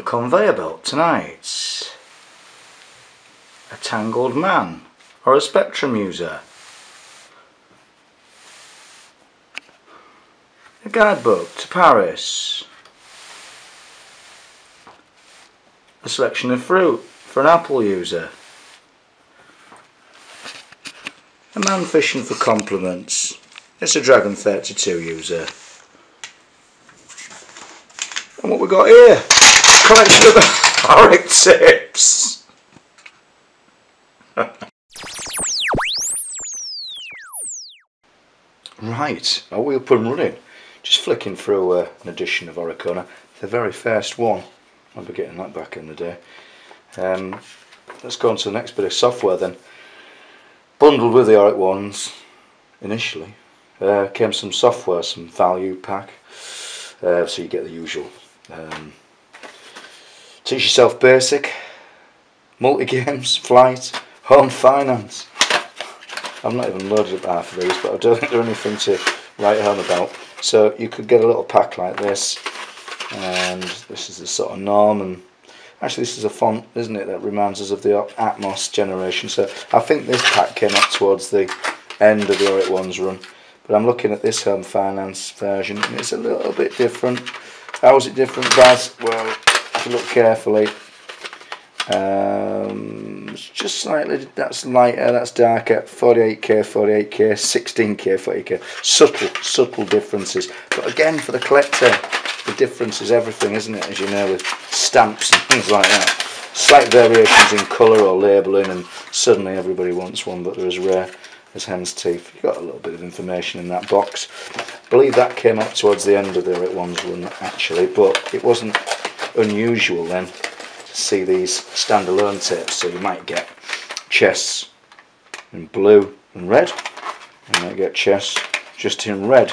the conveyor belt tonight? A tangled man or a spectrum user? A guidebook to Paris? A selection of fruit for an apple user? A man fishing for compliments? It's a Dragon 32 user. And what we got here? Collection of Auric tips. Right, are we up and running? Just flicking through an edition of Auricona, the very first one. I'll be getting that back in the day. Let's go on to the next bit of software then. Bundled with the Auric ones initially came some software, some value pack, so you get the usual Teach Yourself Basic, multi-games, flight, home finance. I've not even loaded up half of these, but I don't think they're anything to write home about. So you could get a little pack like this, and this is the sort of norm, and actually this is a font, isn't it, that reminds us of the Atmos generation. So I think this pack came up towards the end of the Auric One's run, but I'm looking at this home finance version and it's a little bit different. How is it different, Baz? Well, if you look carefully, it's just slightly, that's lighter, that's darker, 48k, 48k, 16k, 40k, subtle differences. But again, for the collector, the difference is everything, isn't it, as you know, with stamps and things like that. Slight variations in colour or labelling and suddenly everybody wants one, but they're as rare as hen's teeth. You've got a little bit of information in that box. I believe that came up towards the end of the Auric One's run actually, but it wasn't unusual then to see these standalone tapes. So you might get chests in blue and red, you might get chests just in red.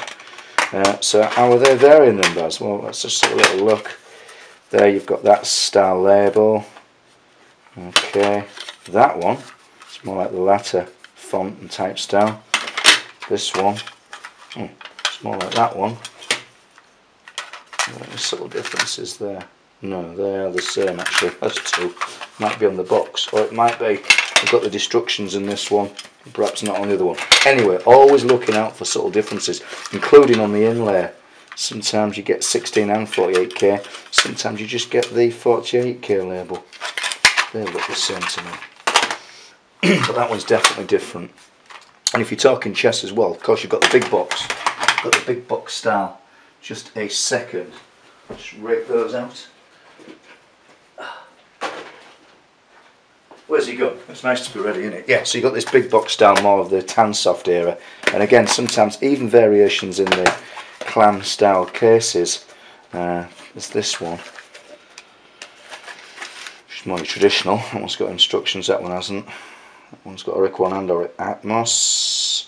So how are they varying them, Baz? Well, let's just have a little look. There you've got that style label. Okay, that one, it's more like the latter font and type style. This one, it's more like that one. Any subtle differences there? No, they are the same actually. Those two might be on the box, or it might be we've got the destructions in this one, perhaps not on the other one. Anyway, always looking out for subtle differences, including on the inlay. Sometimes you get 16 and 48k, sometimes you just get the 48k label. They look the same to me. But that one's definitely different. And if you're talking chess as well, of course you've got the big box. Got the big box style. Just a second. Just rake those out. Where's he gone? It's nice to be ready, isn't it? Yeah, so you've got this big box style, more of the Tansoft era. And again, sometimes even variations in the clam style cases. There's this one. Which is more traditional. That one's got instructions, that one hasn't. That one's got Auric One and Auric Atmos.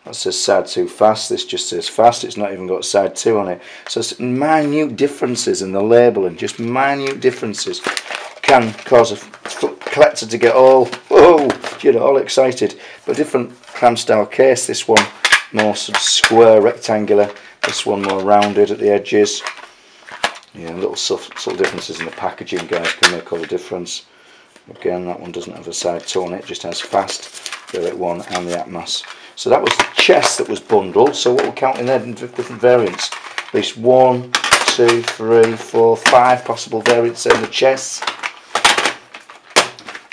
That says side 2 fast, this just says fast, it's not even got side 2 on it. So it's minute differences in the labelling, just minute differences can cause a collector to get all, whoa, you know, all excited. But different clam style case, this one more sort of square, rectangular, this one more rounded at the edges. Yeah, little subtle differences in the packaging, guys, can make all the difference. Again, that one doesn't have a side 2 on it, just has fast, the Auric One and the Atmos. So that was the chest that was bundled. So what we're counting there in different variants. At least 1, 2, 3, 4, 5 possible variants in the chest.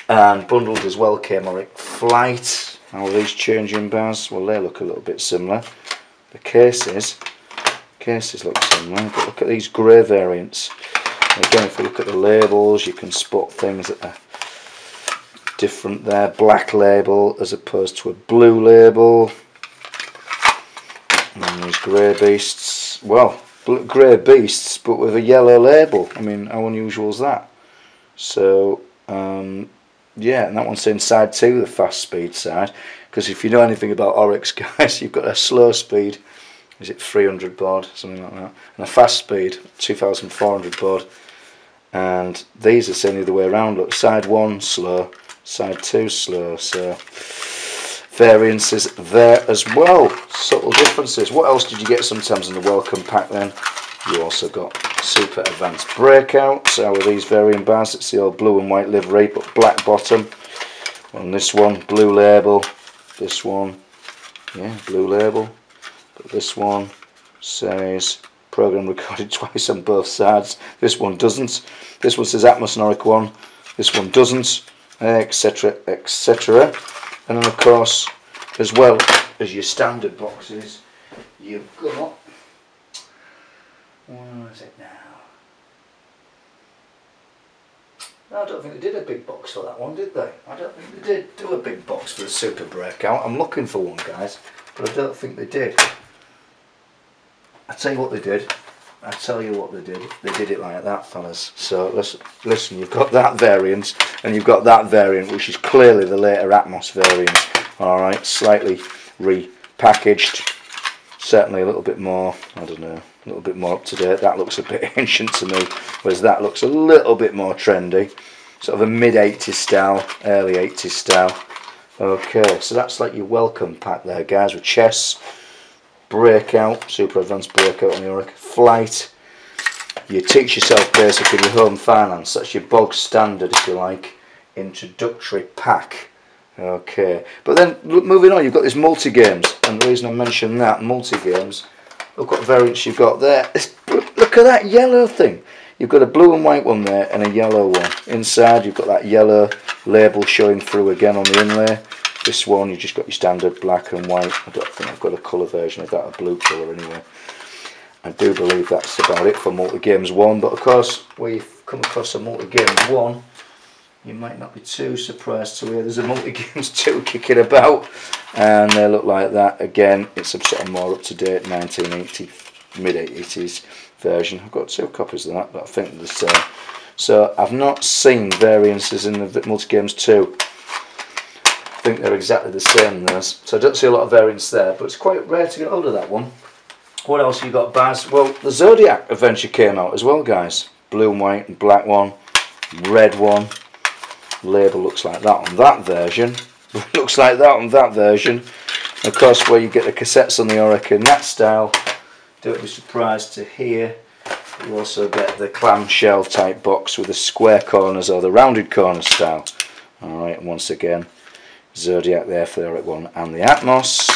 And bundled as well came Auric Flight. How are these changing, Baz? Well, they look a little bit similar. The cases look similar, but look at these grey variants. Again, if you look at the labels, you can spot things that are different there. Black label as opposed to a blue label. And then these grey beasts. Well, grey beasts, but with a yellow label. I mean, how unusual is that? So, yeah, and that one's saying side 2, the fast speed side. Because if you know anything about Aurics, guys, you've got a slow speed. Is it 300 baud, something like that, and a fast speed 2400 baud, and these are saying the other way around. Look, side 1 slow, side 2 slow, so variances there as well, subtle differences. What else did you get sometimes in the welcome pack then? You also got Super Advanced Breakout. So with these varying bars, it's the old blue and white livery, but black bottom. On this one, blue label. This one, yeah, blue label. But this one says program recorded twice on both sides. This one doesn't. This one says atmospheric one. This one doesn't, etc., etc. And then of course, as well as your standard boxes, you've got, where is it now? No, I don't think they did a big box for that one, did they? I don't think they did do a big box for the Super Breakout. I'm looking for one, guys, but I don't think they did. I tell you what they did. I tell you what they did. They did it like that, fellas. So listen, you've got that variant, and you've got that variant, which is clearly the later Atmos variant. All right, slightly repackaged. Certainly a little bit more, I don't know, a little bit more up to date. That looks a bit ancient to me, whereas that looks a little bit more trendy. Sort of a mid-80s style, early 80s style. Okay, so that's like your welcome pack there, guys, with chess, breakout, super advanced breakout on your flight. You teach yourself basic in your home finance. That's your bog standard, if you like, introductory pack. Okay, but then moving on, you've got this multi-games, and the reason I mentioned that, multi-games, look what variants you've got there. Look at that yellow thing. You've got a blue and white one there and a yellow one. Inside you've got that yellow label showing through again on the inlay. This one you've just got your standard black and white. I don't think I've got a colour version of that, a blue colour anyway. I do believe that's about it for multi-games 1, but of course where you've come across a multi-games 1, you might not be too surprised to hear there's a multi-games 2 kicking about, and they look like that. Again, it's a sort of more up-to-date 1980, mid-80s version. I've got 2 copies of that, but I think there's so I've not seen variances in the multi-games 2. I think they're exactly the same, those. So I don't see a lot of variants there, but it's quite rare to get hold of that one. What else you got, Baz? Well, the Zodiac adventure came out as well, guys. Blue and white and black one, red one. Label looks like that on that version. Looks like that on that version. Of course, where you get the cassettes on the Orica in that style. Don't be surprised to hear you also get the clamshell type box with the square corners or the rounded corner style. Alright, and once again, Zodiac there for the Oric one and the Atmos.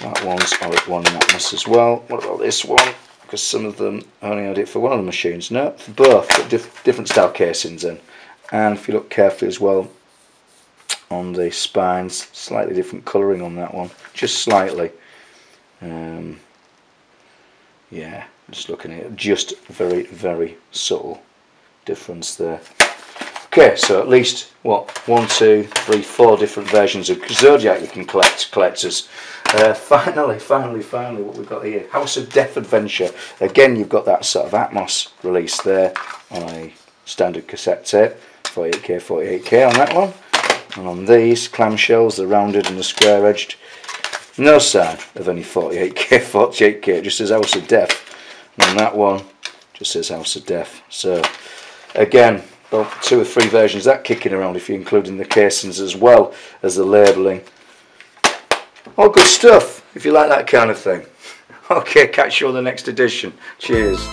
That one's Oric one and Atmos as well. What about this one? Because some of them only had it for one of the machines. No, for both, but different style casings in. And if you look carefully as well on the spines, slightly different colouring on that one, just slightly. Yeah, just looking at it, just very, very subtle difference there. Okay, so at least what, 1, 2, 3, 4 different versions of Zodiac you can collect, collectors. Finally, what we've got here, House of Death Adventure. Again, you've got that sort of Atmos release there on a standard cassette tape, 48K, 48K on that one. And on these clamshells, the rounded and the square edged, no sign of any 48K, 48K, it just says House of Death. And on that one, just says House of Death. So, again, about 2 or 3 versions of that kicking around if you're including the casings as well as the labelling. All good stuff, if you like that kind of thing. Okay, catch you on the next edition. Cheers.